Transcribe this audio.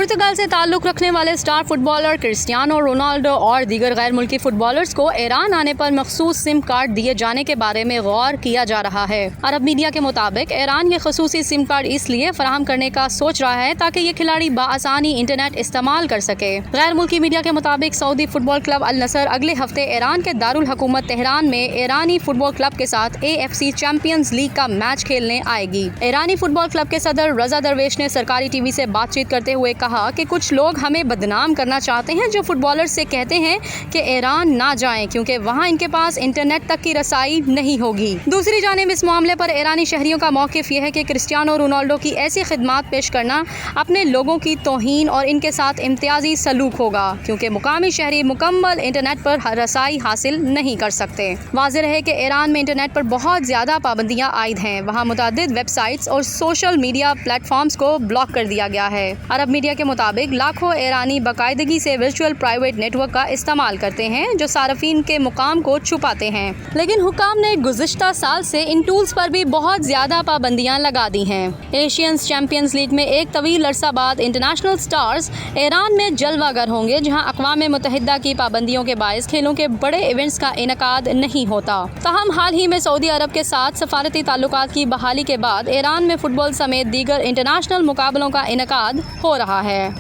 पुर्तगाल से ताल्लुक़ रखने वाले स्टार फुटबॉलर क्रिस्टियानो रोनाल्डो और दीगर गैर मुल्की फुटबॉलर्स को ईरान आने पर मखसूस सिम कार्ड दिए जाने के बारे में गौर किया जा रहा है। अरब मीडिया के मुताबिक ईरान ये खसूसी सिम कार्ड इसलिए फराहम करने का सोच रहा है ताकि ये खिलाड़ी बाआसानी इंटरनेट इस्तेमाल कर सके। गैर मुल्की मीडिया के मुताबिक सऊदी फुटबॉल क्लब अल नसर अगले हफ्ते ईरान के दारुल हुकूमत तेहरान में ईरानी फुटबॉल क्लब के साथ AFC चैंपियंस लीग का मैच खेलने आएगी। ईरानी फुटबॉल क्लब के सदर रजा दरवेश ने सरकारी टीवी से बातचीत करते हुए कहा कि कुछ लोग हमें बदनाम करना चाहते हैं जो फुटबॉलर्स से कहते हैं कि ईरान ना जाएं क्योंकि वहां इनके पास इंटरनेट तक की रसाई नहीं होगी। दूसरी जानिब इस मामले पर ईरानी शहरियों का मौक़िफ़ यह है कि क्रिस्टियानो रोनाल्डो की ऐसी खिदमात पेश करना अपने लोगों की तौहीन और इनके साथ इम्तियाजी सलूक होगा क्योंकि मुकामी शहरी मुकम्मल इंटरनेट पर रसाई हासिल नहीं कर सकते। वाज़ेह रहे कि ईरान में इंटरनेट पर बहुत ज़्यादा पाबंदियाँ आयद हैं। वहाँ मुतअद्दिद वेबसाइट्स और सोशल मीडिया प्लेटफॉर्म्स को ब्लॉक कर दिया गया है। अरब मीडिया के मुताबिक लाखों ईरानी बाकायदगी से वर्चुअल प्राइवेट नेटवर्क का इस्तेमाल करते हैं जो सार्फिन के मुकाम को छुपाते हैं, लेकिन हुकाम ने गुज़िश्ता साल से इन टूल्स पर भी बहुत ज़्यादा पाबंदियाँ लगा दी हैं। एशियंस चैंपियंस लीग में एक तवील अरसा बाद इंटरनेशनल स्टार्स ईरान में जलवागर होंगे जहाँ अक़वाम मुत्तहिदा की पाबंदियों के बायस खेलों के बड़े इवेंट्स का इनकाद नहीं होता। ताहम हाल ही में सऊदी अरब के साथ सफारती ताल्लुकात की बहाली के बाद ईरान में फुटबॉल समेत दीगर इंटरनेशनल मुकाबलों का इनकाद हो रहा है।